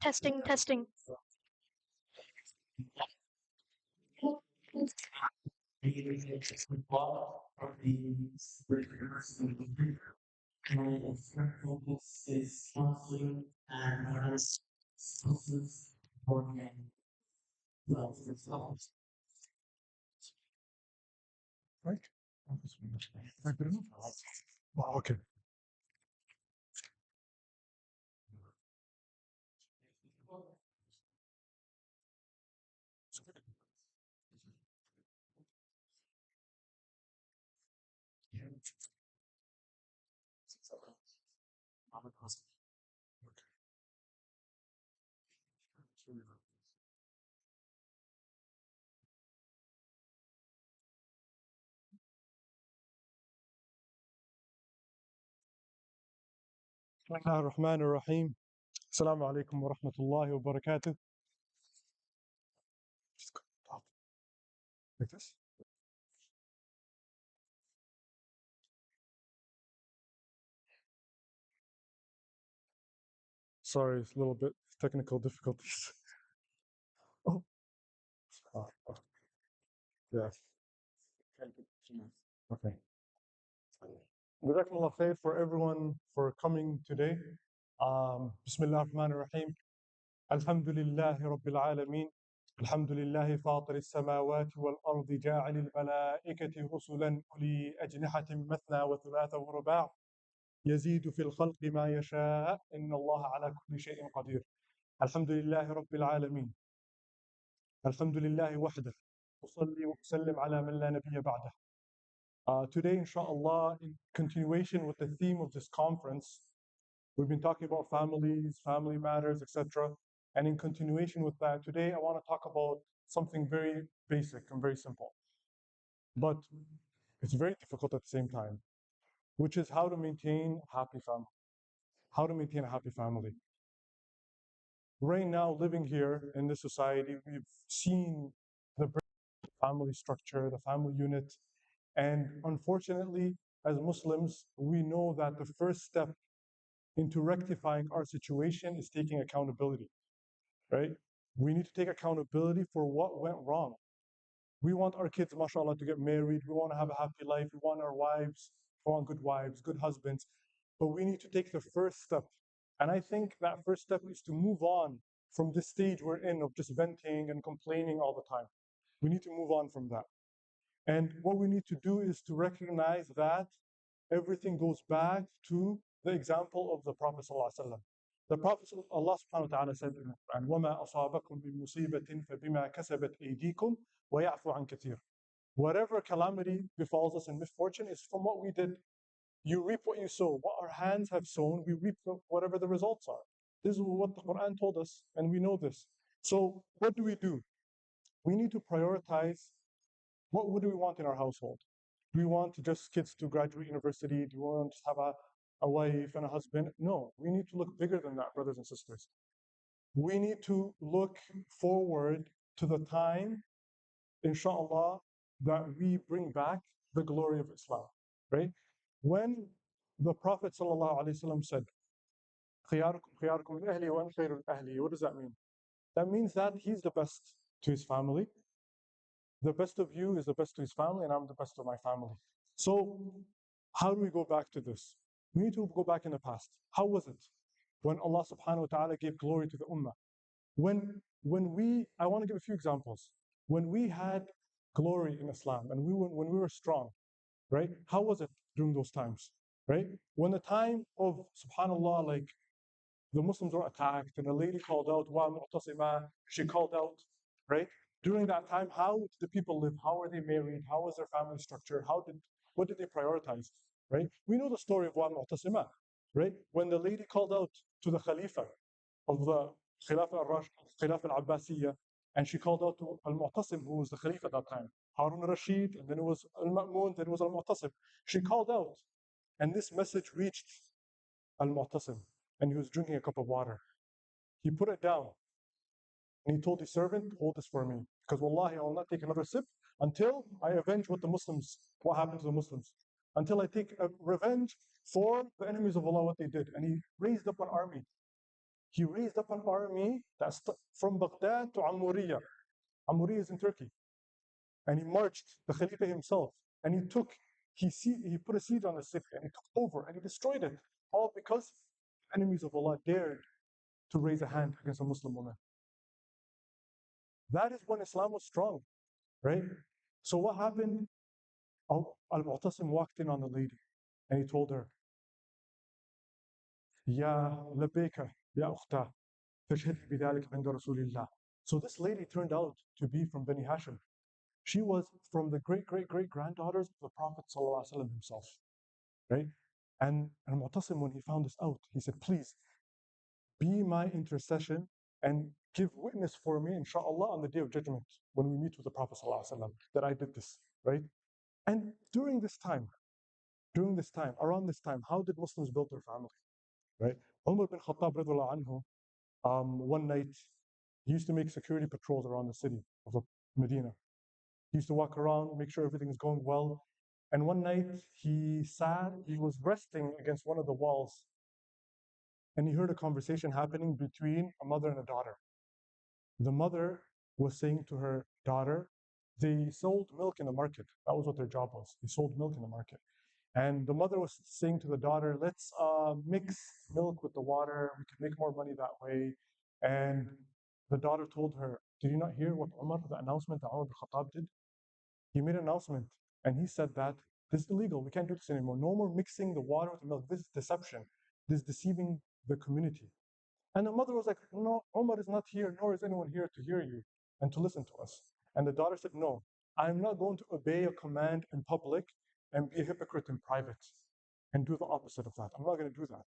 Testing, testing. Right? Not good enough? Wow, okay. بسم الله الرحمن الرحيم. السلام عليكم ورحمة الله وبركاته. Just go top. Like this. Sorry, it's a little bit technical difficulties. Oh, yeah. Okay. Jazakumullah khair for everyone for coming today. Bismillah ar-Rahman ar-Rahim. Alhamdulillahi Rabbil Alameen. Alhamdulillahi Fatir al-Samawati wal-Ardi Ja'al al-Malaikati Rusulan Uli Ajnihatin Mathna wa Thulatha wa Ruba' يزيد في الخلق ما يشاء إن الله على كل شيء قدير. الحمد لله رب العالمين. الحمد لله وحده. أصلي وأسلم على من لا نبي بعده. Today, inshallah, in continuation with the theme of this conference, we've been talking about families, family matters, etc. And in continuation with that, today I want to talk about something very basic and very simple. But it's very difficult at the same time, which is how to maintain a happy family. How to maintain a happy family. Right now, living here in this society, we've seen the family structure, the family unit. And unfortunately, as Muslims, we know that the first step into rectifying our situation is taking accountability, right? We need to take accountability for what went wrong. We want our kids, mashallah, to get married. We want to have a happy life. We want our wives, we want good wives, good husbands. But we need to take the first step. And I think that first step is to move on from this stage we're in of just venting and complaining all the time. We need to move on from that. And what we need to do is to recognize that everything goes back to the example of the Prophet ﷺ. The Prophet, Allah subhanahu wa ta'ala said in the Quran, وَمَا أَصَابَكُم مِّن مُّصِيبَةٍ فَبِمَا كَسَبَتْ أَيْدِيكُمْ وَيَعْفُ عَن كَثِيرٍ. Whatever calamity befalls us in misfortune is from what we did. You reap what you sow. What our hands have sown, we reap whatever the results are. This is what the Quran told us, and we know this. So what do? We need to prioritize what do we want in our household. Do we want just kids to graduate university? Do we want to have a wife and a husband? No, we need to look bigger than that, brothers and sisters. We need to look forward to the time, inshallah, that we bring back the glory of Islam, right? When the Prophet ﷺ said, خياركم خياركم لأهلي وأنا خير لأهلي, what does that mean? That means that he's the best to his family. The best of you is the best to his family, and I'm the best of my family. So how do we go back to this? We need to go back in the past. How was it when Allah subhanahu wa ta'ala gave glory to the ummah? I want to give a few examples. When we had glory in Islam and when we were strong, right? How was it during those times, right? When the time of, subhanallah, like the Muslims were attacked and a lady called out, wa mu'tasima, she called out, right? During that time, how did the people live? How were they married? How was their family structure? What did they prioritize, right? We know the story of wa mu'tasima, right? When the lady called out to the Khalifa of the Khilafah al-Abbasiyya, and she called out to Al-Mu'tasim, who was the Khalifa at that time, Harun al-Rashid, and then it was Al-Ma'mun, then it was Al-Mu'tasim. She called out, and this message reached al-Mu'tasim, and he was drinking a cup of water. He put it down and he told his servant, hold this for me, because wallahi, I will not take another sip until I avenge what happened to the Muslims, until I take a revenge for the enemies of Allah, what they did. And he raised up an army. He raised up an army that's from Baghdad to Amuriya. Amuriya is in Turkey. And he marched the Khalifa himself. And he put a siege on the city and he took over and he destroyed it. All because enemies of Allah dared to raise a hand against a Muslim woman. That is when Islam was strong, right? So what happened? Al-Mu'tasim walked in on the lady and he told her, Ya labbaika, ya ukhta, fashhadi bidhalik inda Rasulillah. So this lady turned out to be from Bani Hashim. She was from the great granddaughters of the Prophet ﷺ himself, right? And Mu'tasim, when he found this out, he said, please be my intercession and give witness for me, inshallah, on the day of judgment when we meet with the Prophet ﷺ, that I did this, right? And around this time, how did Muslims build their family, right? Umar bin Khattab, anhu, one night, he used to make security patrols around the city of Medina. He used to walk around, make sure everything is going well. And one night he was resting against one of the walls, and he heard a conversation happening between a mother and a daughter. The mother was saying to her daughter, they sold milk in the market. That was what their job was. They sold milk in the market. And the mother was saying to the daughter, let's mix milk with the water. We could make more money that way. And the daughter told her, did you not hear what the announcement that Umar bin Khattab did? He made an announcement and he said that this is illegal. We can't do this anymore. No more mixing the water with the milk. This is deception. This is deceiving the community. And the mother was like, no, Umar is not here, nor is anyone here to hear you and to listen to us. And the daughter said, no, I'm not going to obey a command in public and be a hypocrite in private and do the opposite of that. I'm not going to do that.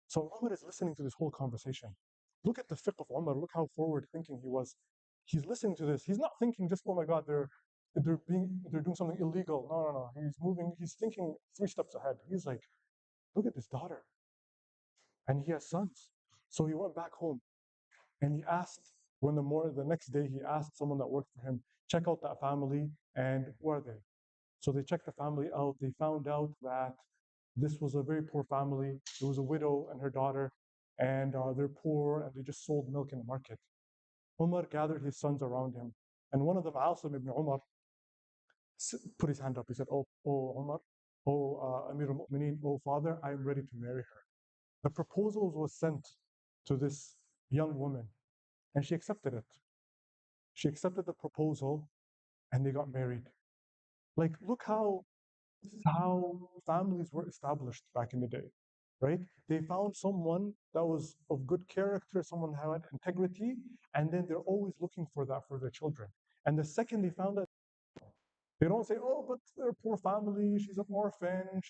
So Umar is listening to this whole conversation. Look at the fiqh of Umar. Look how forward thinking he was. He's listening to this. He's not thinking just, oh my God, they're doing something illegal. No. He's thinking 3 steps ahead. He's like, look at this daughter. And he has sons. So he went back home and he asked, the next day, he asked someone that worked for him, check out that family and who are they? So they checked the family out. They found out that this was a very poor family. It was a widow and her daughter, and they're poor and they just sold milk in the market. Umar gathered his sons around him, and one of them, Asim ibn Umar, put his hand up. He said, oh Umar, Amir al-Mu'mineen, oh father, I am ready to marry her. The proposal was sent to this young woman, and she accepted it. She accepted the proposal, and they got married. Like, look how this is how families were established back in the day, right? They found someone that was of good character, someone who had integrity, and then they're always looking for that for their children. And the second they found that, they don't say, oh, but they're a poor family, she's an orphan,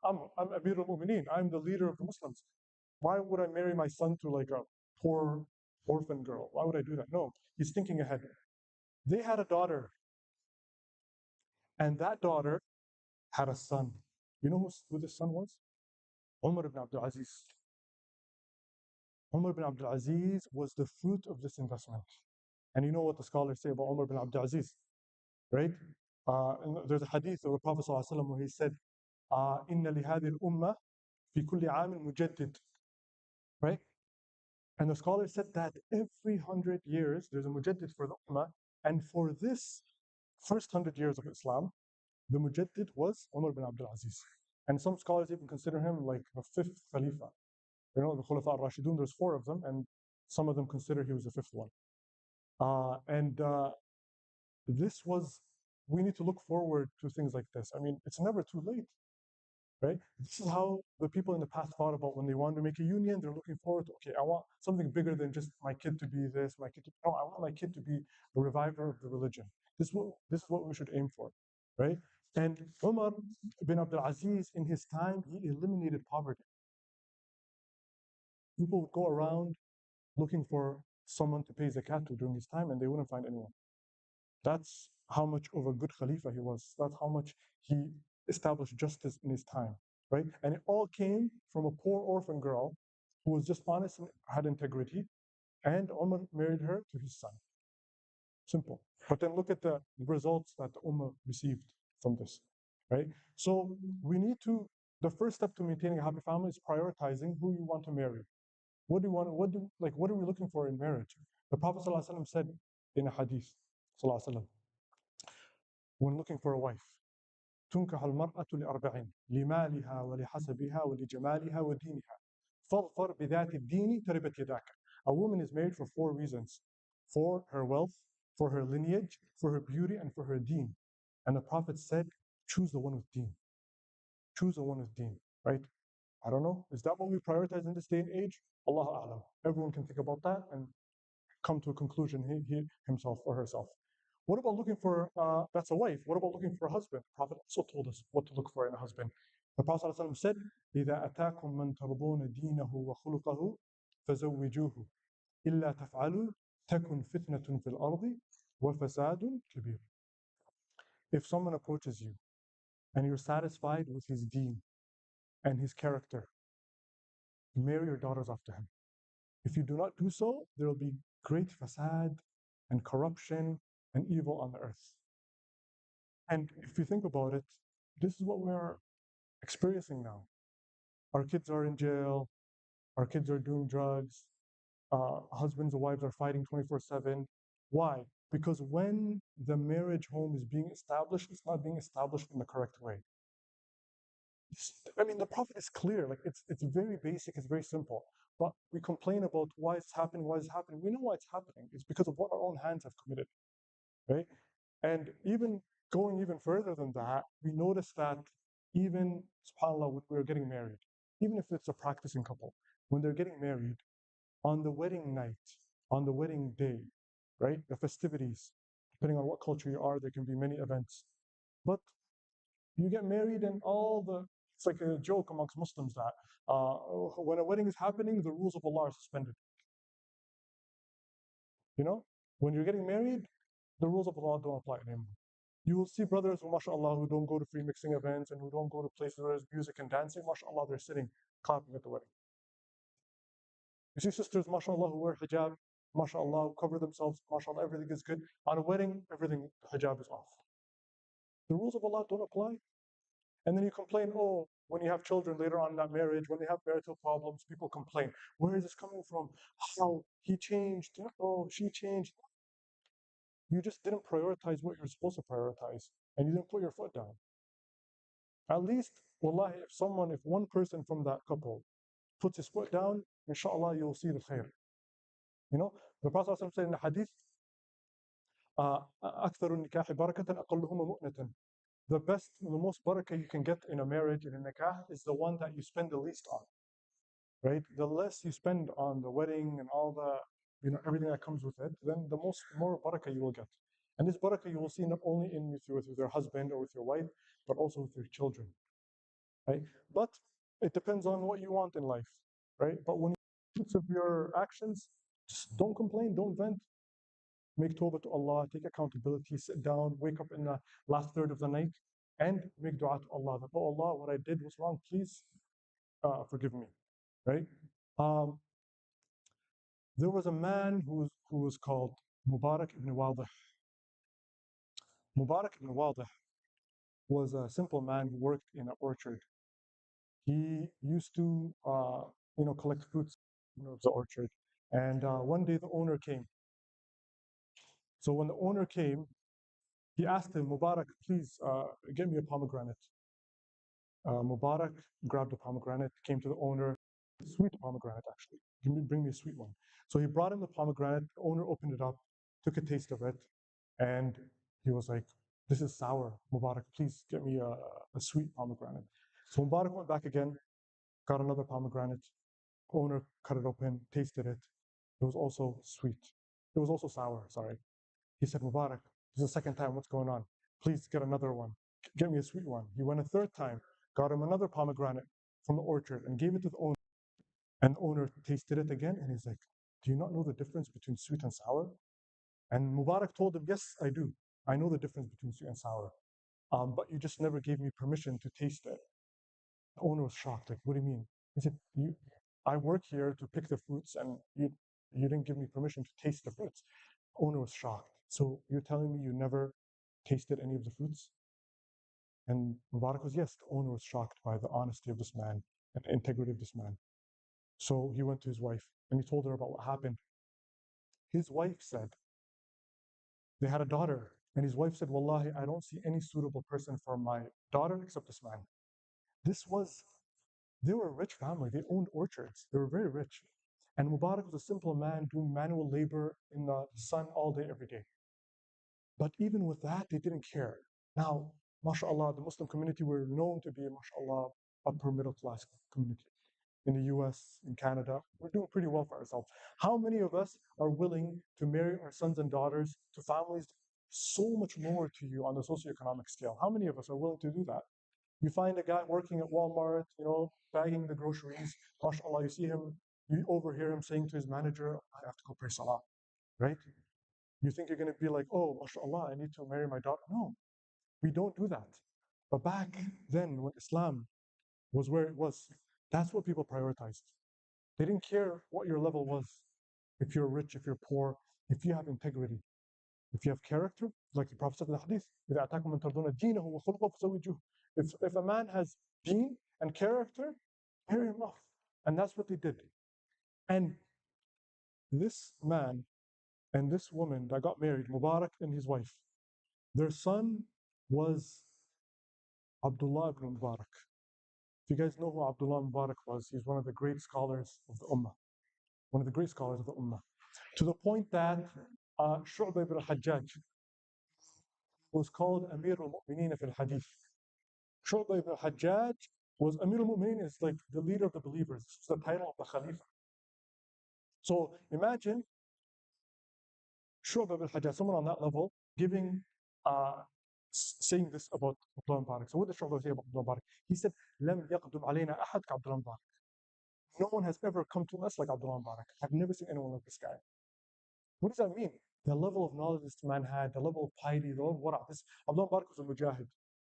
I'm Amir al-Mu'mineen, I'm the leader of the Muslims. Why would I marry my son to like a poor orphan girl? Why would I do that? No, he's thinking ahead. They had a daughter, and that daughter had a son. You know who this son was? Umar ibn Abdul Aziz. Umar ibn Abdul Aziz was the fruit of this investment. And you know what the scholars say about Umar ibn Abdul Aziz, right? There's a hadith of the Prophet ﷺ where he said, إِنَّ لِهَذِهِ الْأُمَّةِ فِي كُلِّ عَامٍ مُجَدِّد, right? And the scholars said that every 100 years there's a mujaddid for the ummah, and for this first 100 years of Islam, the mujaddid was Umar ibn Abdul Aziz. And some scholars even consider him like the 5th Khalifa. You know, the Khulafa al-Rashidun, there's 4 of them, and some of them consider he was the 5th one. And this was, we need to look forward to things like this. I mean, it's never too late, right? This is how the people in the past thought about when they wanted to make a union. They're looking forward to, okay, I want something bigger than just my kid to be this, no, I want my kid to be a reviver of the religion. This is what we should aim for, right? And Umar bin Abdul Aziz, in his time, he eliminated poverty. People would go around looking for someone to pay zakat to during his time, and they wouldn't find anyone. That's how much of a good Khalifa he was. That's how much he established justice in his time. right? And it all came from a poor orphan girl who was just honest and had integrity, and Umar married her to his son. Simple. But then look at the results that the Ummah received from this, right? So we need to, the first step to maintaining a happy family is prioritizing who you want to marry. What do you want, what are we looking for in marriage? The Prophet ﷺ said in a hadith, ﷺ, when looking for a wife, تنكح المرأة لأربعين لمالها ولحسبها ولجمالها ودينها فاظفر بذات الدين تربت يداك. A woman is married for 4 reasons: for her wealth, for her lineage, for her beauty, and for her deen. And the Prophet said, choose the one with deen. Choose the one with deen, right? I don't know. Is that what we prioritize in this day and age? Allahu A'lam. Everyone can think about that and come to a conclusion himself or herself. What about looking for, that's a wife. What about looking for a husband? The Prophet also told us what to look for in a husband. The Prophet ﷺ said, إِذَا أَتَاكُم مَّن تَرْضُونَ دِينَهُ وَخُلُقَهُ فَزَوِّجُوهُ إِلَّا تَفْعَلُوا تَكُنْ فِتْنَةٌ فِي الْأَرْضِ وَفَسَادٌ كَبِيرٌ. If someone approaches you and you're satisfied with his deen and his character, marry your daughters after him. If you do not do so, there will be great fasad and corruption and evil on the earth. And if you think about it, this is what we're experiencing now. Our kids are in jail, our kids are doing drugs, husbands and wives are fighting 24/7. Why? Because when the marriage home is being established, it's not being established in the correct way. I mean, the Prophet is clear, like it's very basic, it's very simple. But we complain about why it's happening, why it's happening. We know why it's happening. It's because of what our own hands have committed, right? And even going even further than that, we notice that even, subhanAllah, when we're getting married, even if it's a practicing couple, when they're getting married, on the wedding night, on the wedding day, right? The festivities, depending on what culture you are, there can be many events. But you get married and it's like a joke amongst Muslims that when a wedding is happening, the rules of Allah are suspended. You know, when you're getting married, the rules of Allah don't apply anymore. You will see brothers who, mashallah, who don't go to free mixing events and who don't go to places where there's music and dancing, mashallah, they're sitting clapping at the wedding. You see sisters, mashallah, who wear hijab, mashallah, who cover themselves, mashallah, everything is good. On a wedding, everything, hijab is off. The rules of Allah don't apply. And then you complain, oh, when you have children later on in that marriage, when they have marital problems, people complain. Where is this coming from? How? He changed. Oh, she changed. You just didn't prioritize what you're supposed to prioritize, and you didn't put your foot down. At least, wallahi, if one person from that couple puts his foot down, inshallah, you'll see the khair. You know, the Prophet ﷺ said in the hadith, أكثر النكاح بركة أقلهما مؤنة. The best, the most barakah you can get in a marriage, in a nikah, is the one that you spend the least on, right? The less you spend on the wedding and all the, everything that comes with it, then the more barakah you will get. And this barakah you will see not only with your husband or with your wife, but also with your children, right? But it depends on what you want in life, right? But when you of your actions, just don't complain, don't vent. Make tawbah to Allah, take accountability, sit down, wake up in the last third of the night, and make dua to Allah. That, oh Allah, what I did was wrong, please forgive me, right? Um, there was a man who was called Mubarak ibn Wadih. Mubarak ibn Wadih was a simple man who worked in an orchard. He used to, collect fruits of the orchard. And one day the owner came. So when the owner came, he asked him, Mubarak, please get me a pomegranate. Mubarak grabbed a pomegranate, came to the owner, sweet pomegranate actually. Bring me a sweet one. So he brought him the pomegranate. The owner opened it up, took a taste of it, and he was like, "This is sour, Mubarak. Please get me a sweet pomegranate." So Mubarak went back again, got another pomegranate. Owner cut it open, tasted it. It was also sweet. It was also sour. Sorry. He said, "Mubarak, this is the second time. What's going on? Please get another one. Get me a sweet one." He went a third time, got him another pomegranate from the orchard and gave it to the owner. And the owner tasted it again and he's like, "Do you not know the difference between sweet and sour?" And Mubarak told him, "Yes, I do. I know the difference between sweet and sour. But you just never gave me permission to taste it." The owner was shocked. Like, what do you mean? He said, I work here to pick the fruits, and you didn't give me permission to taste the fruits. The owner was shocked. So you're telling me you never tasted any of the fruits? And Mubarak was, yes. The owner was shocked by the honesty of this man and the integrity of this man. So he went to his wife and he told her about what happened. His wife said, they had a daughter, and his wife said, Wallahi, I don't see any suitable person for my daughter except this man. They were a rich family. They owned orchards. They were very rich. And Mubarak was a simple man doing manual labor in the sun all day, every day. But even with that, they didn't care. Now, mashallah, the Muslim community were known to be, mashallah, upper middle class community. In the US, in Canada, we're doing pretty well for ourselves. How many of us are willing to marry our sons and daughters to families so much lower to you on the socioeconomic scale? How many of us are willing to do that? You find a guy working at Walmart, bagging the groceries. MashaAllah, you see him, you overhear him saying to his manager, I have to go pray salah, right? You think you're going to be like, oh, MashaAllah, I need to marry my daughter. No, we don't do that. But back then, when Islam was where it was, that's what people prioritized. They didn't care what your level was. If you're rich, if you're poor, if you have integrity, if you have character, like the Prophet said in the hadith, إِذَا أَتَاكُم مَنْ تَرْضُونَ دِينَهُ وَخُلُقَهُ فَزَوِّجُوهُ. If a man has deen and character, marry him off. And that's what they did. And this man and this woman that got married, Mubarak and his wife, their son was Abdullah ibn Mubarak. If you guys know who Abdullah Mubarak was, he's one of the great scholars of the Ummah. One of the great scholars of the Ummah. To the point that Shu'bah ibn al-Hajjaj was called Amir al-Mu'mineen fil Hadith. Shu'bah ibn al-Hajjaj was Amir al-Mu'mineen, is like the leader of the believers. It's the title of the Khalifa. So imagine Shu'bah ibn al-Hajjaj, someone on that level, giving, saying this about Abdullah Mubarak. So what did Shu'bah say about Abdullah Mubarak? He said, لم يقدم علينا أحد كعبد Mubarak. No one has ever come to us like Abdullah Mubarak. I've never seen anyone like this guy. What does that mean? The level of knowledge this man had, the level of piety, the level of wara'. This Abdullah Mubarak was a mujahid.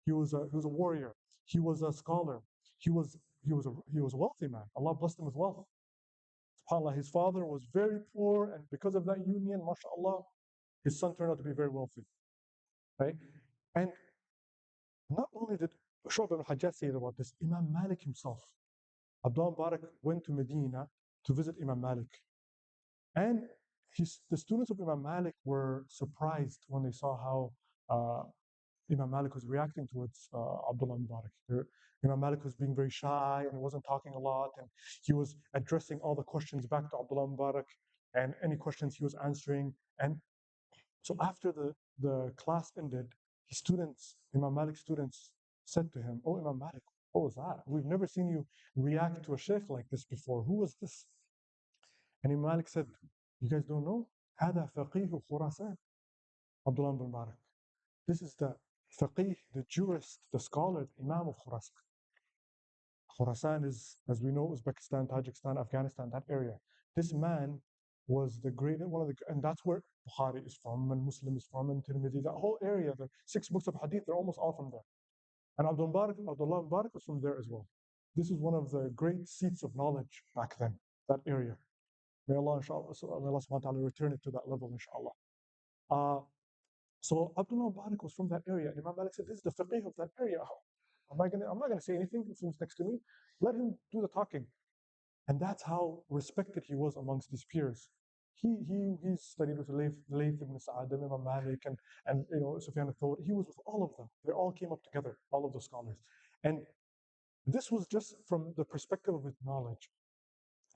He was a warrior. He was a scholar. He was a wealthy man. Allah blessed him with wealth. SubhanAllah, his father was very poor, and because of that union, mashallah, his son turned out to be very wealthy. Right? And not only did Shu'bah ibn Hajjaj say about this, Imam Malik himself, Abdullah Mubarak went to Medina to visit Imam Malik. And the students of Imam Malik were surprised when they saw how Imam Malik was reacting towards Abdullah Mubarak. Imam Malik was being very shy and he wasn't talking a lot, and he was addressing all the questions back to Abdullah Mubarak, and any questions he was answering. And so after the class ended, his students, Imam Malik's students, said to him, "Oh, Imam Malik, what was that? We've never seen you react to a sheikh like this before. Who was this?" And Imam Malik said, "You guys don't know? هذا فقيه خراسان, Abdullah ibn Mubarak. This is the faqih, the jurist, the scholar, the imam of Khurasan." Khurasan is, as we know, Uzbekistan, Tajikistan, Afghanistan, that area. This man was the great one of the, and that's where Bukhari is from, and Muslim is from, and Tirmidhi, that whole area, the 6 books of hadith, they're almost all from there. And Abdullah Mubarak was from there as well. This is one of the great seats of knowledge back then, that area. May Allah, inshallah, may Allah subhanahu wa ta'ala return it to that level, inshallah. So Abdullah Mubarak was from that area. And Imam Malik said, "This is the faqih of that area. I'm not gonna say anything if he's next to me. Let him do the talking." And that's how respected he was amongst his peers. He studied with Layth ibn Sa'ad, Imam Malik, and Sufyan al-Thawri. He was with all of them. They all came up together, all of the scholars. And this was just from the perspective of his knowledge.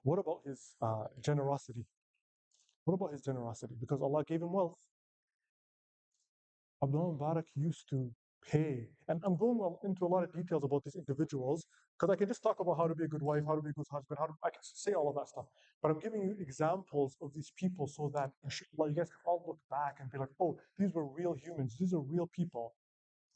What about his generosity? What about his generosity? Because Allah gave him wealth. Abdullah Mubarak used to pay, and I'm going into a lot of details about these individuals because I can just talk about how to be a good wife, how to be a good husband, I can say all of that stuff. But I'm giving you examples of these people so that inshallah, you guys can all look back and be like, oh, these were real humans. These are real people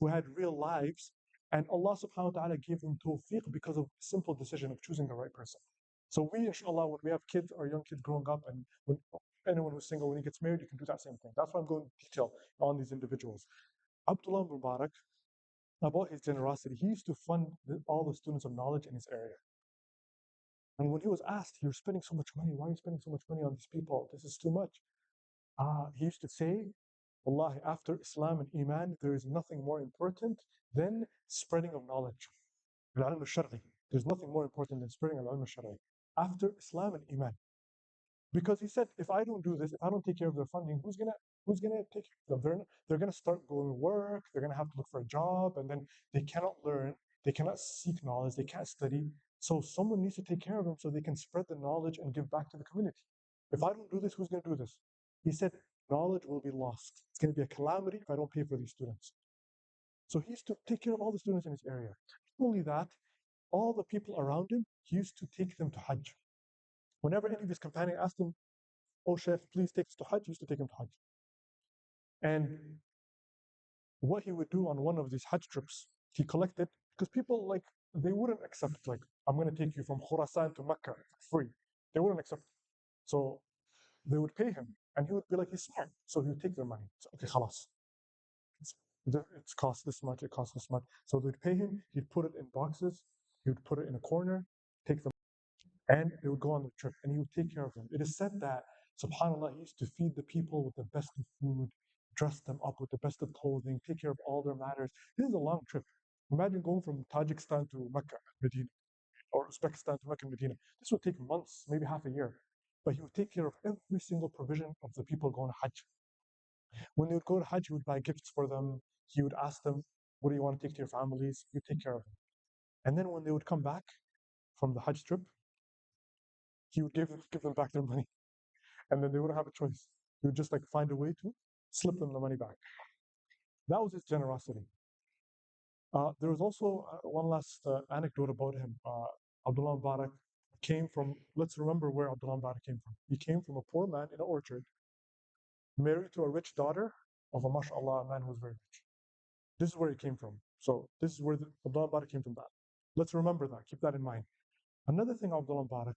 who had real lives, and Allah subhanahu wa ta'ala gave them tawfiq because of simple decision of choosing the right person. So we, inshallah, when we have kids or young kids growing up, and when anyone who's single, when he gets married, you can do that same thing. That's why I'm going into detail on these individuals. Abdullah Mubarak about his generosity. He used to fund all the students of knowledge in his area. And when he was asked, "You're spending so much money. Why are you spending so much money on these people? This is too much." He used to say, "Wallahi, after Islam and Iman, there is nothing more important than spreading of knowledge. Al-ilm al-shar'i. There's nothing more important than spreading al-ilm al-shar'i after Islam and Iman." Because he said, if I don't do this, if I don't take care of their funding, who's gonna take care of them? They're gonna start going to work. They're gonna have to look for a job, and then they cannot learn. They cannot seek knowledge. They can't study. So someone needs to take care of them so they can spread the knowledge and give back to the community. If I don't do this, who's gonna do this? He said, knowledge will be lost. It's gonna be a calamity if I don't pay for these students. So he used to take care of all the students in his area. Not only that, all the people around him, he used to take them to Hajj. Whenever any of his companions asked him, "Oh, Shaykh, please take us to Hajj," he used to take him to Hajj. And what he would do on one of these Hajj trips, he collected, because people, like, they wouldn't accept, like, "I'm going to take you from Khurasan to Mecca for free." They wouldn't accept. So they would pay him, and he would be like, he's smart. So he would take their money. So, okay, khalas. It's cost this much, it costs this much. So they'd pay him, he'd put it in boxes, he would put it in a corner, take them, and they would go on the trip, and he would take care of them. It is said that, subhanAllah, he used to feed the people with the best of food, dress them up with the best of clothing, take care of all their matters. This is a long trip. Imagine going from Tajikistan to Mecca, Medina, or Uzbekistan to Mecca, Medina. This would take months, maybe half a year. But he would take care of every single provision of the people going to Hajj. When they would go to Hajj, he would buy gifts for them. He would ask them, "What do you want to take to your families?" He would take care of them. And then when they would come back from the Hajj trip, he would give them back their money. And then they wouldn't have a choice. He would just like find a way to slip them the money back. That was his generosity. There was also one last anecdote about him. Abdullah Mubarak came from, let's remember where Abdullah Mubarak came from. He came from a poor man in an orchard, married to a rich daughter of a mashallah, a man who was very rich. This is where he came from. So this is where Abdullah Mubarak came from that. Let's remember that, keep that in mind. Another thing, Abdullah Mubarak,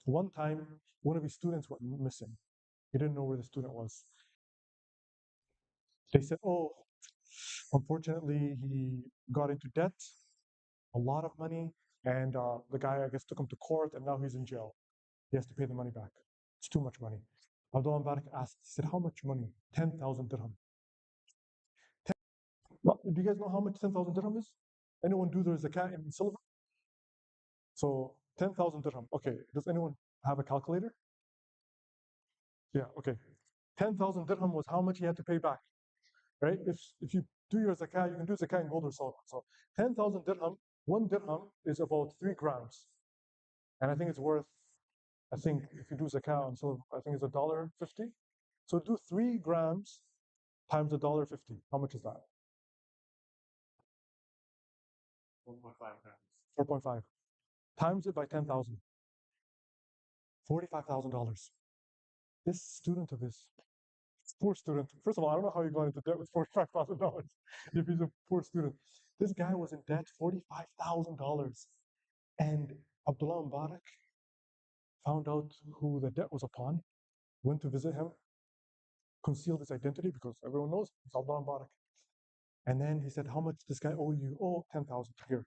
one time, one of his students went missing. He didn't know where the student was. They said, "Oh, unfortunately, he got into debt, a lot of money, and the guy, I guess, took him to court, and now he's in jail. He has to pay the money back. It's too much money." Abdullah Mubarak asked, he said, "How much money?" 10,000 dirham. Well, do you guys know how much 10,000 dirham is? Anyone do their zakat in silver? So 10,000 dirham. Okay, does anyone have a calculator? Yeah, okay. 10,000 dirham was how much he had to pay back, right? If you do your zakah, you can do zakah in gold or silver. So 10,000 dirham, one dirham is about 3 grams. And I think it's worth, I think if you do zakah on silver, I think it's $1.50. So do 3 grams times $1.50. How much is that? 4.5. Times it by 10,000. $45,000. This student of his, poor student. First of all, I don't know how he got into debt with $45,000 if he's a poor student. This guy was in debt $45,000. And Abdullah Mubarak found out who the debt was upon, went to visit him, concealed his identity because everyone knows it's Abdullah Mubarak. And then he said, "How much does this guy owe you?" "Oh, 10,000 here."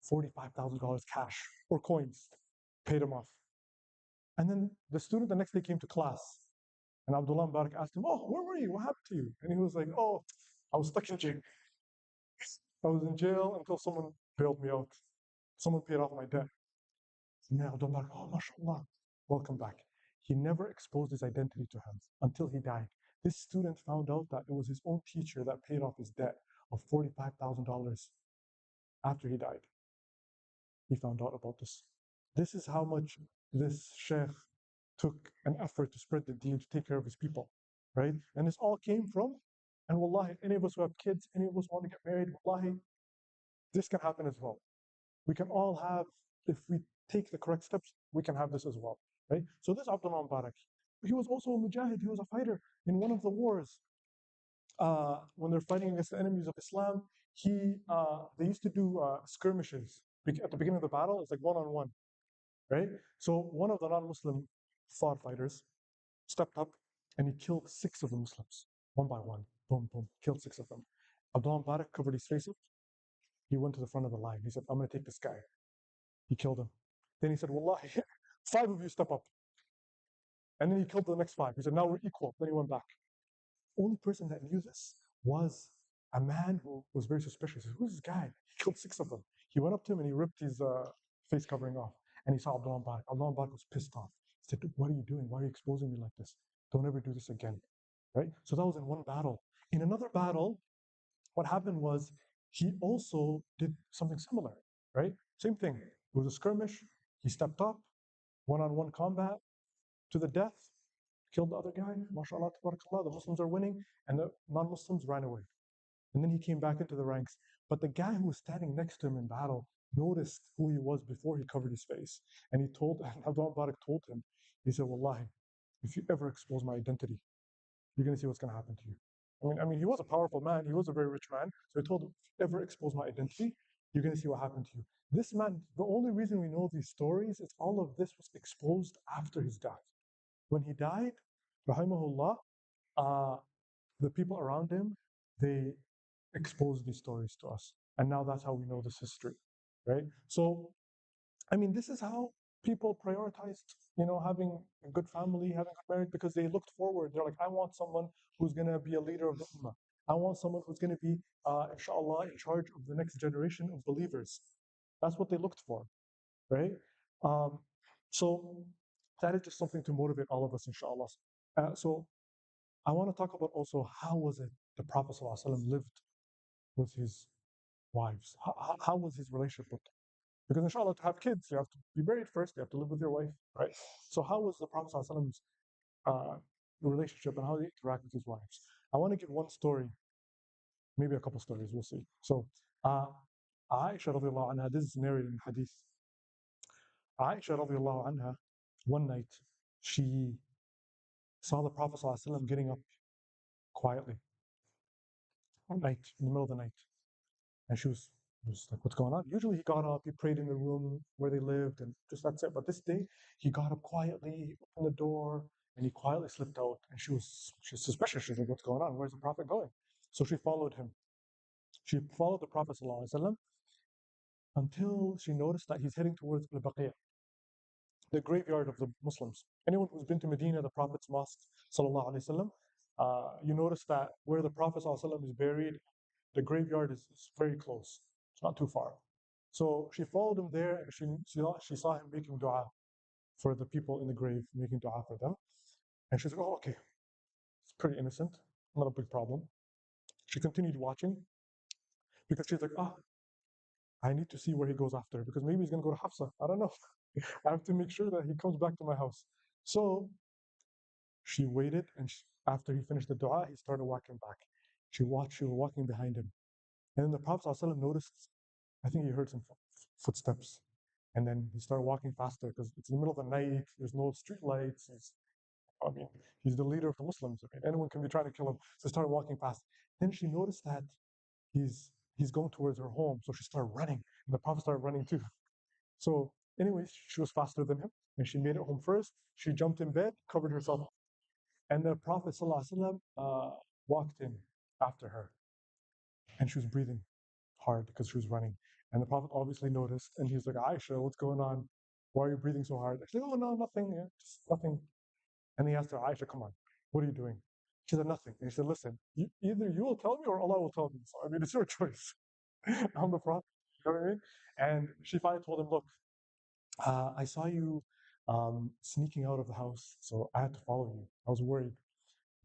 $45,000 cash or coins. Paid him off. And then the student the next day came to class. And Abdullah Mubarak asked him, "Oh, where were you? What happened to you?" And he was like, "Oh, I was stuck in jail. I was in jail until someone bailed me out. Someone paid off my debt." And then Abdullah Mubarak, "Oh, mashallah, welcome back." He never exposed his identity to him until he died. This student found out that it was his own teacher that paid off his debt of $45,000 after he died. He found out about this. This is how much this Shaykh took an effort to spread the deen, to take care of his people, right? And this all came from, and wallahi, any of us who have kids, any of us want to get married, wallahi, this can happen as well. We can all have, if we take the correct steps, we can have this as well, right? So this Abdullah Mubarak, he was also a mujahid, he was a fighter in one of the wars. When they're fighting against the enemies of Islam, they used to do skirmishes at the beginning of the battle. It's like one-on-one, right? So one of the non-Muslim fighters stepped up and he killed 6 of the Muslims, one by one. Boom, boom, killed 6 of them. Abdullah Mubarak covered his face up. He went to the front of the line. He said, I'm going to take this guy. He killed him. Then he said, Wallahi, 5 of you step up. And then he killed the next 5. He said, now we're equal. Then he went back. The only person that knew this was a man who was very suspicious. He said, who's this guy? He killed 6 of them. He went up to him and he ripped his face covering off. And he saw Abdullah Mubarak. Abdullah Mubarak was pissed off. He said, what are you doing? Why are you exposing me like this? Don't ever do this again. Right? So that was in one battle. In another battle, what happened was he also did something similar, right? Same thing. It was a skirmish. He stepped up, one-on-one combat to the death, killed the other guy. MashaAllah, tabarakallah, the Muslims are winning, and the non-Muslims ran away. And then he came back into the ranks. But the guy who was standing next to him in battle noticed who he was before he covered his face. And he told, and Abdullah Mubarak told him, he said, Wallahi, if you ever expose my identity, you're going to see what's going to happen to you. I mean, he was a powerful man. He was a very rich man. So he told him, if you ever expose my identity, you're going to see what happened to you. This man, the only reason we know these stories is all of this was exposed after his death. When he died, rahimahullah, uh, the people around him, they exposed these stories to us. And now that's how we know this history, right? So, I mean, this is how people prioritized, having a good family, having a marriage, because they looked forward. They're like, I want someone who's going to be a leader of the ummah. I want someone who's going to be, inshallah, in charge of the next generation of believers. That's what they looked for, right? Um, so that is just something to motivate all of us, inshallah. So I want to talk about also how was it the Prophet ﷺ lived with his wives? How was his relationship with them? Because inshallah, to have kids, you have to be married first, you have to live with your wife, right? So how was the Prophet ﷺ's relationship and how did he interact with his wives? I want to give one story, maybe a couple stories, we'll see. So Aisha radiallahu anha, this is narrated in hadith. Aisha radiallahu anha, one night, she saw the Prophet ﷺ getting up quietly, one night, in the middle of the night. And she was like, what's going on? Usually he got up, he prayed in the room where they lived, and just that's it. But this day, he got up quietly, he opened the door, and he quietly slipped out. And she's suspicious. She's like, what's going on? Where's the Prophet going? So she followed him. She followed the Prophet ﷺ until she noticed that he's heading towards al-Baqiyah, the graveyard of the Muslims. Anyone who's been to Medina, the Prophet's mosque, sallallahu alaihi wasallam, you notice that where the Prophet ﷺ is buried, the graveyard is very close. It's not too far. So she followed him there and she saw him making dua for the people in the grave, making dua for them. And she's like, oh, okay, it's pretty innocent, not a big problem. She continued watching because she's like, I need to see where he goes after because maybe he's going to go to Hafsa. I don't know. I have to make sure that he comes back to my house. So she waited and after he finished the dua, he started walking back. She was walking behind him. And then the Prophet ﷺ noticed, I think he heard some footsteps. And then he started walking faster because it's in the middle of the night, there's no street lights. He's the leader of the Muslims. Anyone can be trying to kill him. So he started walking fast. Then she noticed that he's going towards her home. So she started running. And the Prophet started running too. So, anyways, she was faster than him. And she made it home first. She jumped in bed, covered herself. And the Prophet ﷺ, walked in after her. And she was breathing hard because she was running. And the Prophet obviously noticed, and he's like, Aisha, what's going on? Why are you breathing so hard? She's like, oh, no, nothing, yeah, just nothing. And he asked her, Aisha, come on, what are you doing? She said, nothing. And he said, listen, either you will tell me or Allah will tell me. So, it's your choice. I'm the Prophet, you know what I mean? And she finally told him, look, I saw you sneaking out of the house, so I had to follow you. I was worried.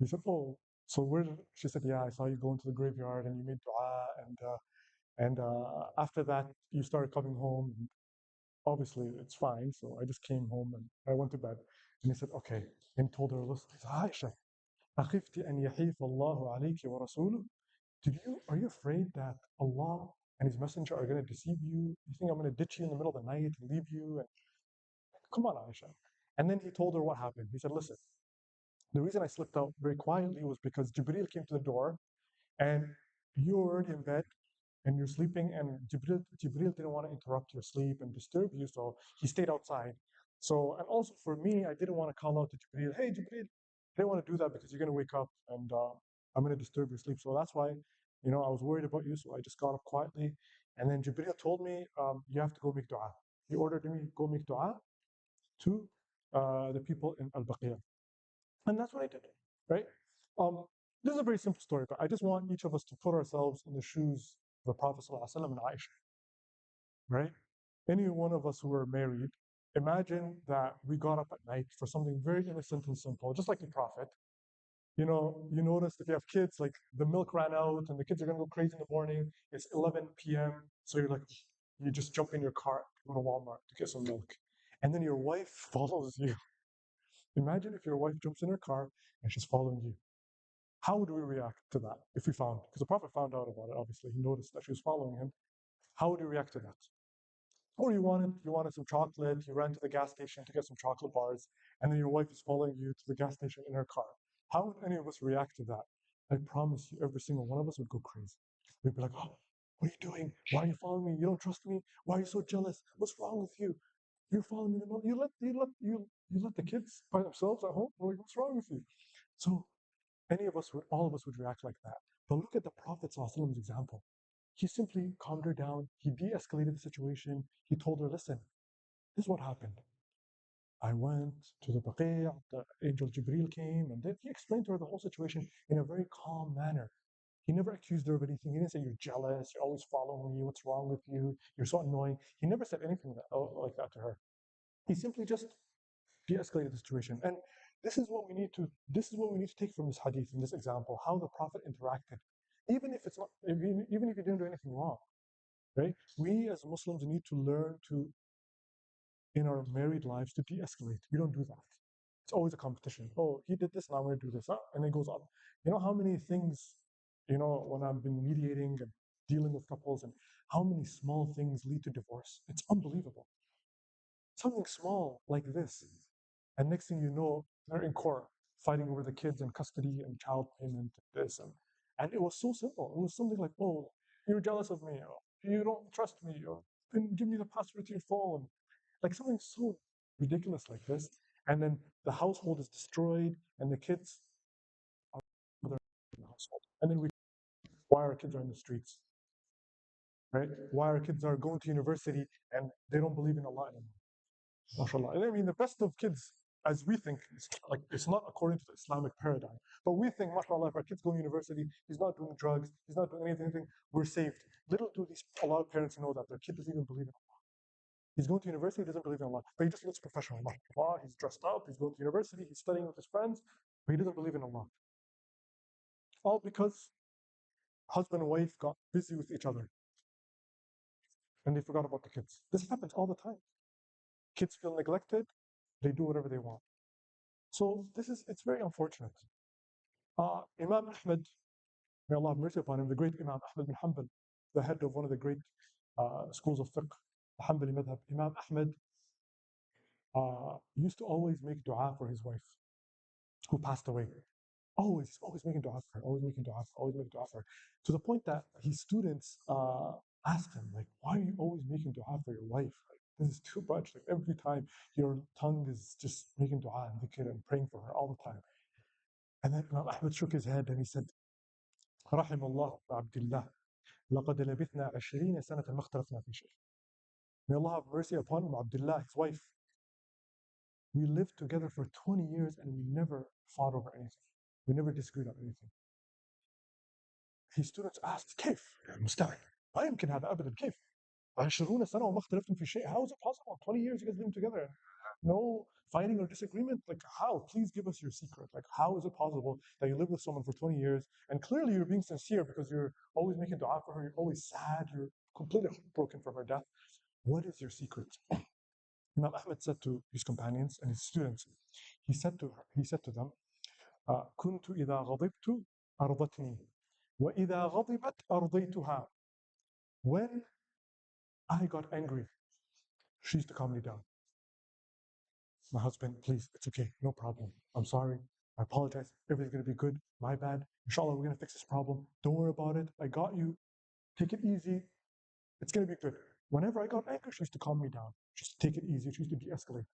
He said, oh, so where did, she said, yeah, I saw you go into the graveyard and you made dua and after that, you started coming home. And obviously, it's fine. So I just came home and I went to bed. And he said, okay. And he told her, listen, Aisha, أخفت أن يحيف الله عليك ورسوله? Are you afraid that Allah and His Messenger are going to deceive you? You think I'm going to ditch you in the middle of the night and leave you? And come on, Aisha. And then he told her what happened. He said, listen, the reason I slipped out very quietly was because Jibreel came to the door and you were already in bed and you're sleeping, and Jibreel didn't want to interrupt your sleep and disturb you, so he stayed outside. So, and also for me, I didn't want to call out to Jibreel, hey Jibreel, I didn't want to do that because you're going to wake up and I'm going to disturb your sleep. So that's why I was worried about you, so I just got up quietly. And then Jibreel told me, you have to go make dua. He ordered me go make dua to the people in Al-Baqiyah. And that's what I did, right? Um, this is a very simple story, but I just want each of us to put ourselves in the shoes of the Prophet ﷺ and Aisha, right? Any one of us who are married, imagine that we got up at night for something very innocent and simple, just like the Prophet. You notice if you have kids, like the milk ran out and the kids are gonna go crazy in the morning. It's 11 p.m. So you're like, you just jump in your car, go to Walmart to get some milk. And then your wife follows you. Imagine if your wife jumps in her car and she's following you. How would we react to that if we found? Because the Prophet found out about it, obviously. He noticed that she was following him. How would you react to that? Or you wanted some chocolate, you ran to the gas station to get some chocolate bars, and then your wife is following you to the gas station in her car. How would any of us react to that? I promise you, every single one of us would go crazy. We'd be like, oh, what are you doing? Why are you following me? You don't trust me? Why are you so jealous? What's wrong with you? You're following me. You let the kids by themselves at home? Like, what's wrong with you? So all of us would react like that. But look at the Prophet's example. He simply calmed her down. He de-escalated the situation. He told her, listen, this is what happened. I went to the Baqi', the angel Jibreel came, and then he explained to her the whole situation in a very calm manner. He never accused her of anything. He didn't say, you're jealous, you're always following me, what's wrong with you, you're so annoying. He never said anything like that to her. He simply just de-escalated the situation. And this is what we need to take from this hadith, in this example, how the Prophet interacted. Even if he didn't do anything wrong, right? We as Muslims need to learn to, in our married lives, to de-escalate. We don't do that. It's always a competition. Oh, he did this, now I'm going to do this. And it goes on. You know how many things, when I've been mediating and dealing with couples, and how many small things lead to divorce? It's unbelievable. Something small like this. And next thing you know, they're in court fighting over the kids and custody and child payment and this. And it was so simple. It was something like, oh, you're jealous of me, or you don't trust me, or then give me the password to your phone. Like something so ridiculous like this. And then the household is destroyed and the kids are in the household. And then why our kids are in the streets, right? Why our kids are going to university and they don't believe in Allah anymore. MashaAllah. I mean, the best of kids, as we think, it's not according to the Islamic paradigm. But we think, mashallah, if our kids go to university, he's not doing drugs, he's not doing anything, we're saved. Little do a lot of parents know that their kid doesn't even believe in Allah. He's going to university, he doesn't believe in Allah, but he just looks professional. Allah, he's dressed up, he's going to university, he's studying with his friends, but he doesn't believe in Allah. All because husband and wife got busy with each other and they forgot about the kids. This happens all the time. Kids feel neglected, they do whatever they want. So it's very unfortunate. Imam Ahmed, may Allah have mercy upon him, the great Imam Ahmed bin Hanbal, the head of one of the great schools of fiqh, the Hanbali madhab. Imam Ahmed used to always make dua for his wife who passed away. Always making dua for her, always making dua for her, always making dua for her. To the point that his students asked him, like, why are you always making dua for your wife? Like, this is too much. Like every time your tongue is just making dua and dhikr and praying for her all the time. And then Imam Ahmed shook his head and he said, رحم الله عبد الله لقد لبثنا 20 سنة ما اختلفنا في شيء. May Allah have mercy upon Abdullah, his wife. We lived together for 20 years and we never fought over anything. We never disagreed on anything. His students asked, كيف؟ مستحيل. ما يمكن هذا أبدا كيف؟ 20 سنة وما اختلفتم في شيء. How is it possible? 20 years you guys living together. No fighting or disagreement? Like how? Please give us your secret. Like how is it possible that you live with someone for 20 years and clearly you're being sincere because you're always making dua for her, you're always sad, you're completely broken from her death. What is your secret? Imam Ahmed said to his companions and his students, he said to them, كنت إذا غضبت أرضتني وإذا غضبت أرضيتها. When I got angry, she used to calm me down. My husband, please, it's okay, no problem. I'm sorry. I apologize. Everything's going to be good. My bad. Inshallah, we're going to fix this problem. Don't worry about it. I got you. Take it easy. It's going to be good. Whenever I got angry, she used to calm me down. Just take it easy. She used to de-escalate.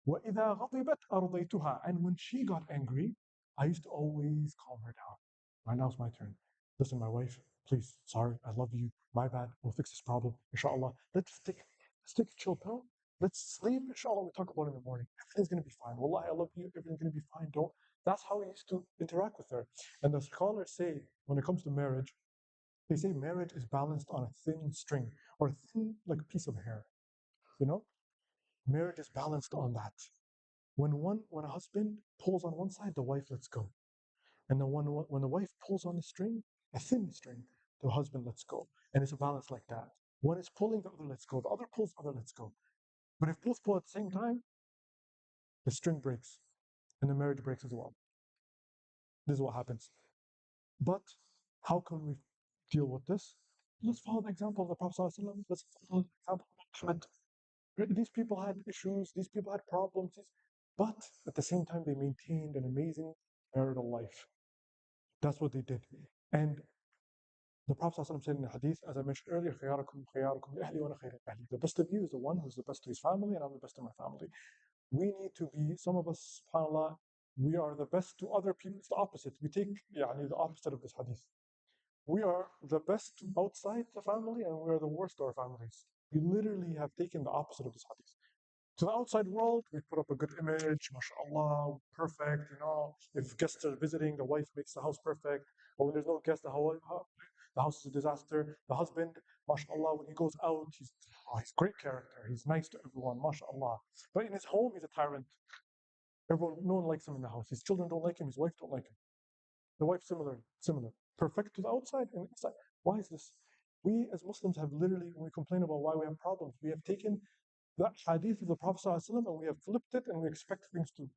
وَإِذَا غَضِبَتْ أَرْضَيْتُهَا. And when she got angry, I used to always calm her down. Right now it's my turn. listen, my wife, please, sorry, I love you, my bad, we'll fix this problem, inshallah. Let's take a chill pill. Let's sleep, inshallah, we talk about it in the morning. Everything's gonna be fine. Wallahi, I love you, everything's gonna be fine. Don't. That's how we used to interact with her. And the scholars say, when it comes to marriage, they say marriage is balanced on a thin string or a thin, like, piece of hair. You know, marriage is balanced on that. When a husband pulls on one side, the wife lets go. And then when the wife pulls on the string, a thin string, the husband lets go. And it's a balance like that. One is pulling, the other lets go. The other pulls, the other lets go. But if both pull at the same time, the string breaks and the marriage breaks as well. This is what happens. But how can we deal with this? Let's follow the example of the Prophet ﷺ. Let's follow the example of Muhammad. These people had issues, these people had problems, but at the same time, they maintained an amazing marital life. That's what they did. And the Prophet ﷺ said in the hadith, as I mentioned earlier, خياركم خياركم لأهلي وأنا خير لأهلي. The best of you is the one who's the best to his family, and I'm the best to my family. We need to be, some of us, subhanAllah, we are the best to other people. It's the opposite. We take the opposite of this hadith. We are the best outside the family, and we are the worst to our families. We literally have taken the opposite of this hadith. To the outside world, we put up a good image, mashallah, perfect, If guests are visiting, the wife makes the house perfect. But when there's no guests, the house is a disaster. The husband, mashallah, when he goes out, he's great character. He's nice to everyone, mashallah. But in his home, he's a tyrant. No one likes him in the house. His children don't like him. His wife don't like him. The wife similar. Perfect to the outside and inside. Why is this? We as Muslims have literally, when we complain about why we have problems, we have taken that hadith of the Prophet ﷺ and we have flipped it and we expect things to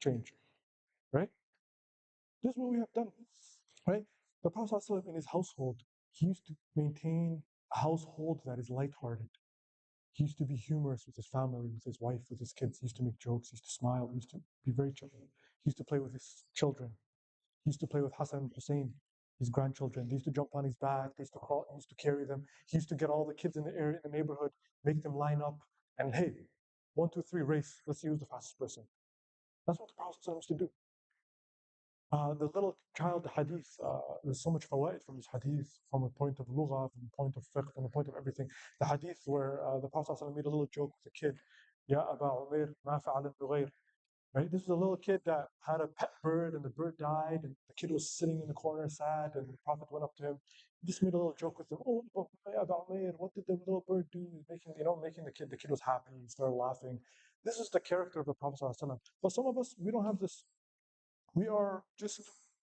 change. Right? This is what we have done. Right? The Prophet ﷺ in his household, he used to maintain a household that is lighthearted. He used to be humorous with his family, with his wife, with his kids. He used to make jokes, he used to smile, he used to be very chill. He used to play with his children. He used to play with Hassan and Hussein, his grandchildren. They used to jump on his back. They used to crawl. He used to carry them. He used to get all the kids in the area, in the neighborhood, make them line up, and hey, 1, 2, 3, race. Let's see who's the fastest person. That's what the Prophet used to do. The little child, the hadith, there's so much fawaid from this hadith, from a point of lugha, from a point of fiqh, from a point of everything. The hadith where the Prophet made a little joke with a kid. Ya Aba Umair, ma fa'al al Right? This was a little kid that had a pet bird and the bird died and the kid was sitting in the corner sad and the Prophet went up to him, just made a little joke with him. Oh, what did the little bird do? Making the kid was happy, he started laughing. This is the character of the Prophet ﷺ. But some of us, we don't have this. We are just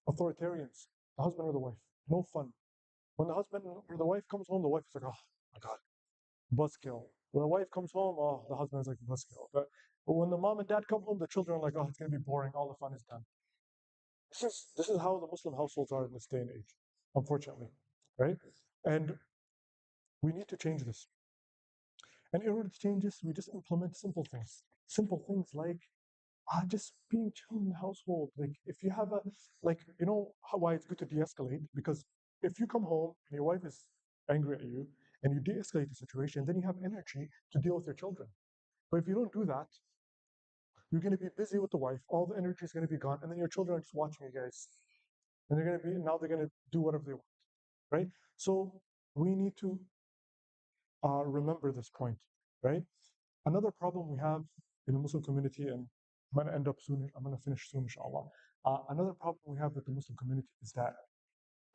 authoritarians, the husband or the wife. No fun. When the husband or the wife comes home, the wife is like, oh my God, buzzkill. When the wife comes home, oh, the husband is like buzzkill. But when the mom and dad come home, the children are like, oh, it's gonna be boring. All the fun is done. This is how the Muslim households are in this day and age, unfortunately, right? And we need to change this. And in order to change this, we just implement simple things like just being chill in the household. Like if you have why it's good to de-escalate, because if you come home and your wife is angry at you and you de-escalate the situation, then you have energy to deal with your children. But if you don't do that, you're going to be busy with the wife. All the energy is going to be gone, and then your children are just watching you guys, and they're going to do whatever they want, right? So we need to remember this point, right? Another problem we have in the Muslim community, and I'm going to end up soon. I'm going to finish soon, inshallah. Another problem we have with the Muslim community is that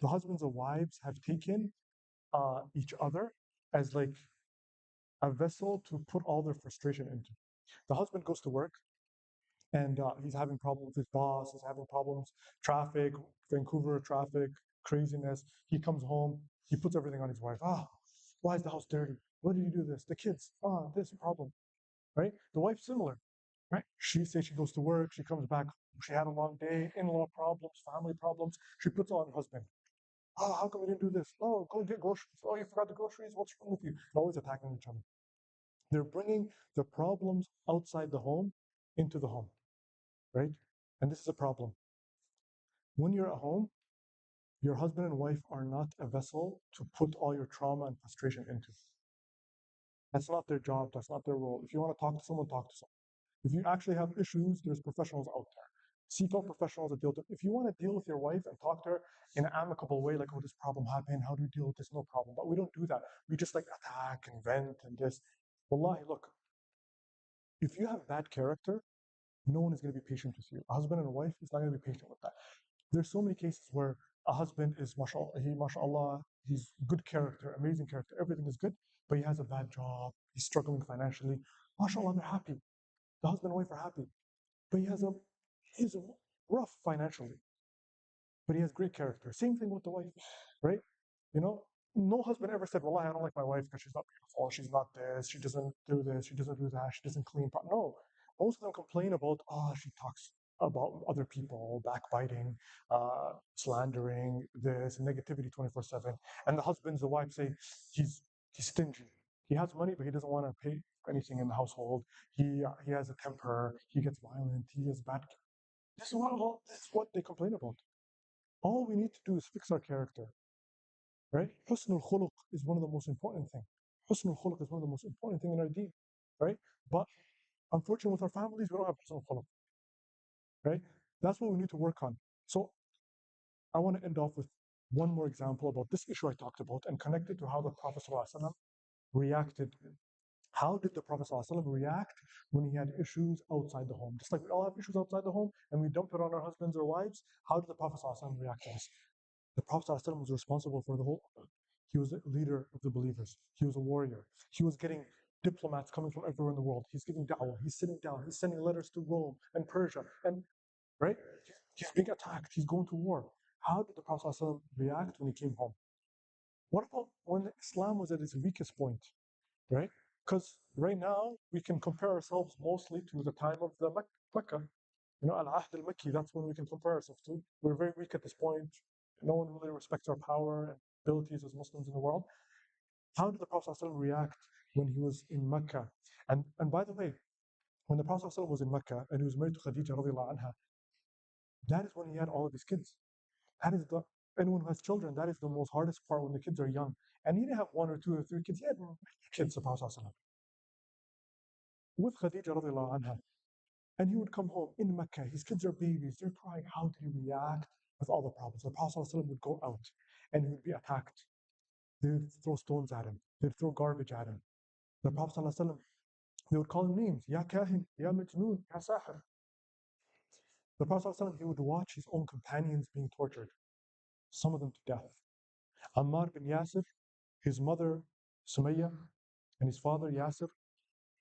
the husbands and wives have taken each other as like a vessel to put all their frustration into. The husband goes to work and he's having problems with his boss, he's having problems, traffic, Vancouver traffic, craziness. He comes home, he puts everything on his wife. Why is the house dirty? Why did you do this? The kids, this problem, right? The wife's similar, right? She says she goes to work, she comes back, she had a long day, in-law problems, family problems. She puts it on her husband. How come we didn't do this? Oh, go get groceries. Oh, you forgot the groceries. What's wrong with you? They're always attacking each other. They're bringing the problems outside the home into the home, right? And this is a problem. When you're at home, your husband and wife are not a vessel to put all your trauma and frustration into. That's not their job. That's not their role. If you want to talk to someone, talk to someone. If you actually have issues, there's professionals out there. Seek out professionals that deal with it. If you want to deal with your wife and talk to her in an amicable way, like, oh, this problem happened, how do you deal with this? No problem. But we don't do that. We just like attack and vent and this. Wallahi, look, if you have bad character, no one is going to be patient with you. A husband and a wife is not going to be patient with that. There's so many cases where a husband is, mashallah, he's good character, amazing character, everything is good, but he has a bad job, he's struggling financially. Mashallah, they're happy. The husband and wife are happy. But he's rough financially, but he has great character. Same thing with the wife, right? You know, no husband ever said, "Well, I don't like my wife because she's not beautiful, she's not this, she doesn't do this, she doesn't do that, she doesn't clean." No, most of them complain about, oh, she talks about other people, backbiting, slandering, this negativity 24/7. And the husbands, the wives say he's stingy. He has money, but he doesn't want to pay for anything in the household. He has a temper. He gets violent. He has bad. This is what they complain about. All we need to do is fix our character, right? Husn al-khuluq is one of the most important things. Husn al-khuluq is one of the most important things in our deen, right? But unfortunately, with our families, we don't have husn al-khuluq, right? That's what we need to work on. So I want to end off with one more example about this issue I talked about and connect it to how the Prophet ﷺ reacted. How did the Prophet ﷺ react when he had issues outside the home? Just like we all have issues outside the home and we dump it on our husbands or wives, how did the Prophet ﷺ react to this? The Prophet ﷺ was responsible for the whole. He was a leader of the believers. He was a warrior. He was getting diplomats coming from everywhere in the world. He's giving da'wah. He's sitting down. He's sending letters to Rome and Persia. And right, he's being attacked. He's going to war. How did the Prophet ﷺ react when he came home? What about when Islam was at its weakest point? Right? Because right now we can compare ourselves mostly to the time of the Mecca. Al-Ahd al-Makki, that's when we can compare ourselves to. We're very weak at this point. No one really respects our power and abilities as Muslims in the world. How did the Prophet ﷺ react when he was in Mecca? And by the way, when the Prophet ﷺ was in Mecca and he was married to Khadija radiallahu anha, that is when he had all of his kids. That is the anyone who has children, that is the most hardest part when the kids are young. And he didn't have one or two or three kids, he had many kids, the Prophet ﷺ, with Khadija radiallahu anha. And he would come home in Mecca, his kids are babies, they're crying. How did he react with all the problems? The Prophet ﷺ would go out and he would be attacked. They would throw stones at him, they'd throw garbage at him. The Prophet ﷺ, they would call him names, Ya Kahin, Ya Majnoon, Ya Sahir. The Prophet ﷺ, he would watch his own companions being tortured, some of them to death. Ammar bin Yasir, his mother Sumayya, and his father Yasir,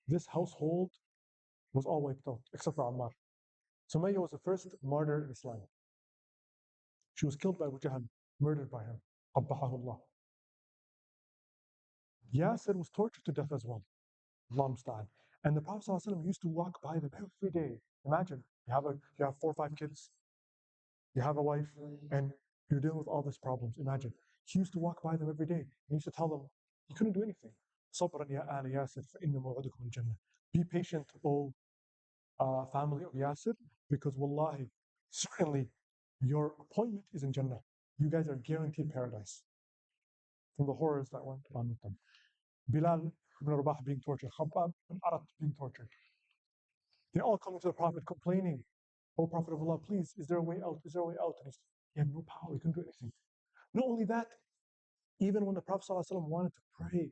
this household was all wiped out, except for Ammar. Sumayya was the first martyr in Islam. She was killed by Abu Jahl, murdered by him. Qabbahahullah. Yasir was tortured to death as well. Allah. And the Prophet ﷺ used to walk by them every day. Imagine, you have 4 or 5 kids, you have a wife, and you're dealing with all these problems. Imagine. He used to walk by them every day. He used to tell them, you couldn't do anything. Sabran ya ala Yasir fa inna maw'adakum al-jannah. Be patient, O family of Yasir, because wallahi, certainly your appointment is in Jannah. You guys are guaranteed paradise from the horrors that went on with them. Bilal ibn Rabah being tortured, Khabbab ibn Arat being tortured. They all coming to the Prophet complaining, "O Prophet of Allah, please, is there a way out? Is there a way out?" And he had no power, he couldn't do anything. Not only that, even when the Prophet ﷺ wanted to pray,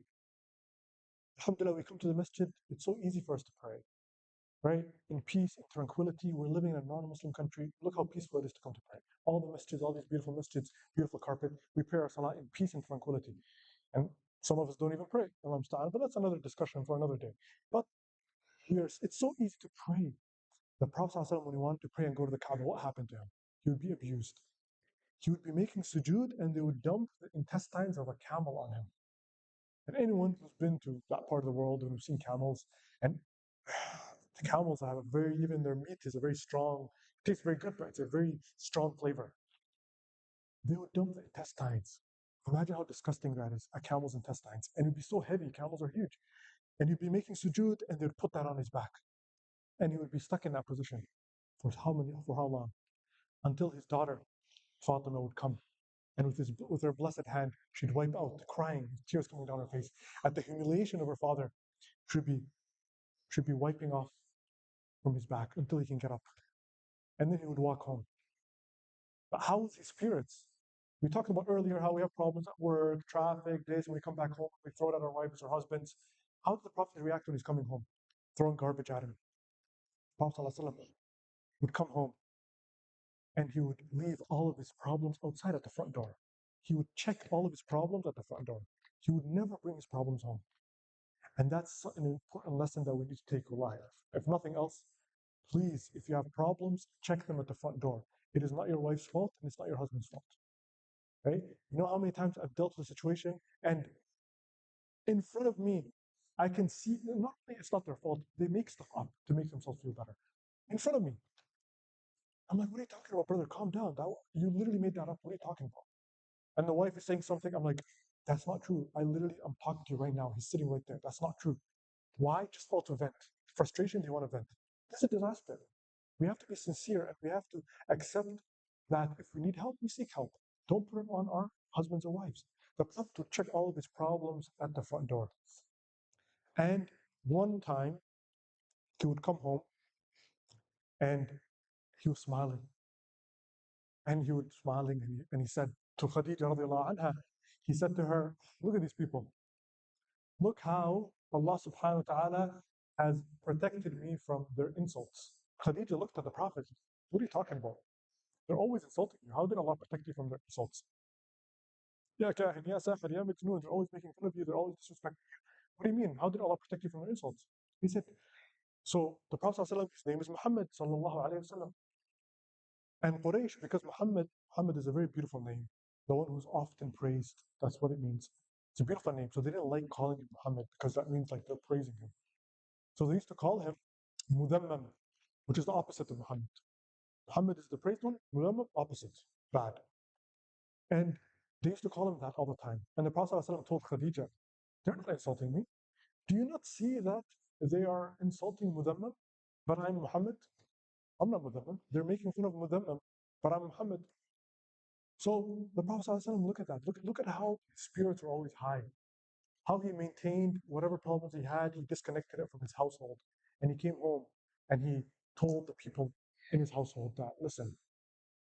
alhamdulillah, we come to the masjid, it's so easy for us to pray, right? In peace, in tranquility. We're living in a non-Muslim country. Look how peaceful it is to come to pray. All the masjids, all these beautiful masjids, beautiful carpet. We pray our salah in peace and tranquility. And some of us don't even pray, Allah musta'an, but that's another discussion for another day. But it's so easy to pray. The Prophet ﷺ, when he wanted to pray and go to the Kaaba, what happened to him? He would be abused. He would be making sujood and they would dump the intestines of a camel on him. And anyone who's been to that part of the world and who's seen camels, and the camels have a even their meat is a very strong, it tastes very good, but it's a very strong flavor. They would dump the intestines. Imagine how disgusting that is, a camel's intestines. And it'd be so heavy, camels are huge. And he'd be making sujood and they'd put that on his back. And he would be stuck in that position for how long? Until his daughter, Fatima, would come. And with her blessed hand, she'd wipe out, crying, tears coming down her face, at the humiliation of her father, should be wiping off from his back until he can get up. and then he would walk home. But how is his spirits? We talked about earlier how we have problems at work, traffic, days when we come back home, we throw it at our wives or husbands. How does the Prophet react when he's coming home? Throwing garbage at him. Prophet ﷺ would come home and he would leave all of his problems outside at the front door. He would check all of his problems at the front door. He would never bring his problems home. And that's an important lesson that we need to take away. If nothing else, please, if you have problems, check them at the front door. It is not your wife's fault and it's not your husband's fault. Right? You know how many times I've dealt with a situation and in front of me, I can see, not only it's not their fault, they make stuff up to make themselves feel better. In front of me. I'm like, what are you talking about, brother? Calm down. You literally made that up. What are you talking about? And the wife is saying something. I'm like, that's not true. I'm talking to you right now. He's sitting right there. That's not true. Why? Just want to vent. Frustration, they want to vent. This is a disaster. We have to be sincere and we have to accept that if we need help, we seek help. Don't put it on our husbands or wives. The Prophet would check all of his problems at the front door. And one time, he would come home and he was smiling. And he was smiling and he said to Khadija radiallahu anha, he said to her, look at these people. Look how Allah subhanahu wa ta'ala has protected me from their insults. Khadija looked at the Prophet. What are you talking about? They're always insulting you. How did Allah protect you from their insults? Ya kahin, ya sahir, ya majnoon. They're always making fun of you. They're always disrespecting you. What do you mean? How did Allah protect you from their insults? He said, so the Prophet ﷺ, his name is Muhammad sallallahu alayhi wasallam. And Quraysh, because Muhammad is a very beautiful name, the one who's often praised. That's what it means. It's a beautiful name. So they didn't like calling him Muhammad because that means like they're praising him. So they used to call him Mudammam, which is the opposite of Muhammad. Muhammad is the praised one, Mudammam, opposite, bad. And they used to call him that all the time. And the Prophet ﷺ told Khadija, they're not insulting me. Do you not see that they are insulting Mudammam, but I'm Muhammad? I'm not Mudammam. They're making fun of Mudammam, but I'm Muhammad. So the Prophet ﷺ, look at that. Look at how his spirits were always high. How he maintained whatever problems he had, he disconnected it from his household. And he came home and he told the people in his household that, listen,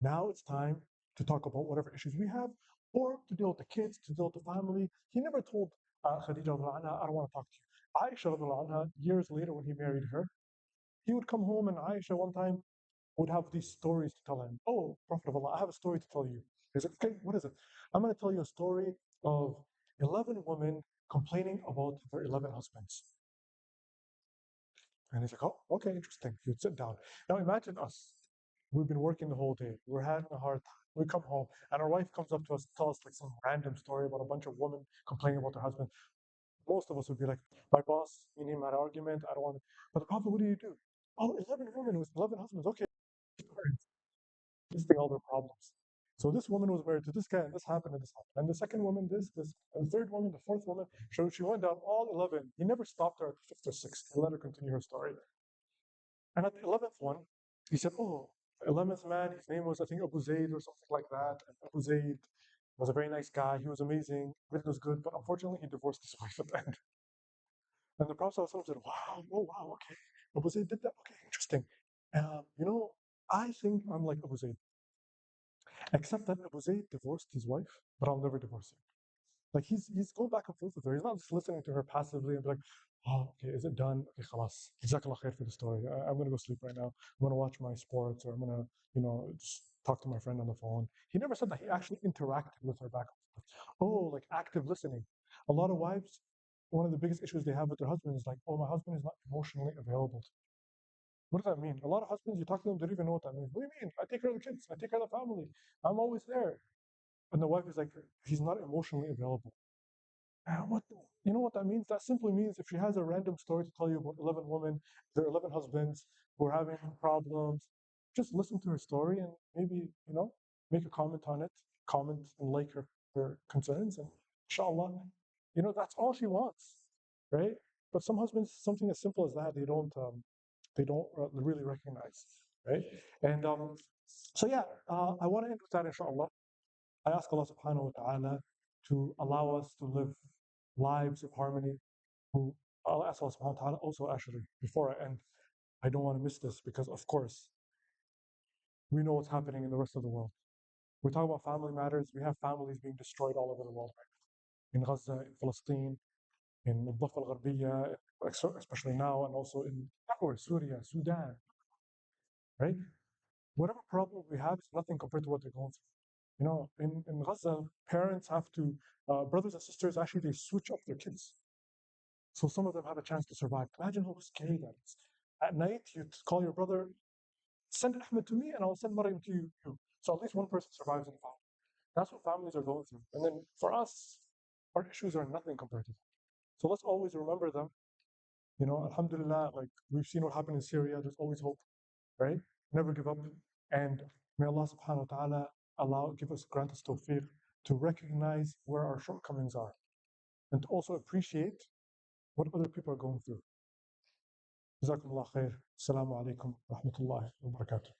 now it's time to talk about whatever issues we have or to deal with the kids, to deal with the family. He never told Khadija, I don't want to talk to you. Aisha, years later when he married her, he would come home and Aisha one time would have these stories to tell him. Oh, Prophet of Allah, I have a story to tell you. He said, okay, what is it? I'm going to tell you a story of 11 women complaining about their 11 husbands. And he's like, oh, okay, interesting. He would sit down. Now imagine us. We've been working the whole day. We're having a hard time. We come home and our wife comes up to us, tell us like some random story about a bunch of women complaining about their husband. Most of us would be like, my boss, me and him had an argument. I don't want to. But the Prophet, what do you do? Oh, 11 women with 11 husbands. Okay. Listing all their problems. So this woman was married to this guy, and this happened, and this happened. And the second woman, this, and the third woman, the fourth woman. So she went down all 11. He never stopped her at the fifth or sixth. He let her continue her story. And at the 11th one, he said, oh, the 11th man, his name was, I think, Abu Zayd or something like that. And Abu Zayd was a very nice guy. He was amazing. Everything was good. But unfortunately, he divorced his wife at the end. And the Prophet ﷺ said, wow, oh, wow, okay. Abu Zayd did that? Okay, interesting. I think I'm like Abu Zayd. Except that Abu Zayd divorced his wife, but I'll never divorce him. Like he's going back and forth with her. He's not just listening to her passively and be like, oh, okay, is it done? Okay, khalas. Jazakallah khair for the story. I'm gonna go sleep right now. I'm gonna watch my sports, or I'm gonna, just talk to my friend on the phone. He never said that. He actually interacted with her back and forth. Oh, like active listening. A lot of wives, one of the biggest issues they have with their husband is like, oh, my husband is not emotionally available. What does that mean? A lot of husbands, you talk to them, they don't even know what that means. What do you mean? I take care of the kids. I take care of the family. I'm always there. And the wife is like, he's not emotionally available. What you know what that means? That simply means if she has a random story to tell you about 11 women, their 11 husbands who are having problems, just listen to her story and maybe, make a comment on it, comment and like her concerns, and inshallah, that's all she wants, right? But some husbands, something as simple as that, they don't really recognize, right? And so yeah, I want to end with that, inshallah. I ask Allah subhanahu wa ta'ala to allow us to live lives of harmony. I'll ask Allah subhanahu wa ta'ala also, actually, before I end, I don't want to miss this because, of course, we know what's happening in the rest of the world. We talk about family matters, we have families being destroyed all over the world, in Gaza, in Palestine, in الضفة الغربية, especially now, and also in everywhere, Syria, Sudan, right? Whatever problem we have is nothing compared to what they're going through. You know, in Gaza, parents have to, brothers and sisters, actually, they switch up their kids. So some of them have a chance to survive. Imagine how scary that is. At night, you call your brother, send Ahmed to me, and I'll send Maryam to you. So at least one person survives in the family. That's what families are going through. And then for us, our issues are nothing compared to that. So let's always remember them. You know, Alhamdulillah, like we've seen what happened in Syria, there's always hope, right? Never give up. And may Allah subhanahu wa ta'ala grant us tawfiq to recognize where our shortcomings are and to also appreciate what other people are going through. جزاكم الله خير. السلام عليكم ورحمة الله وبركاته.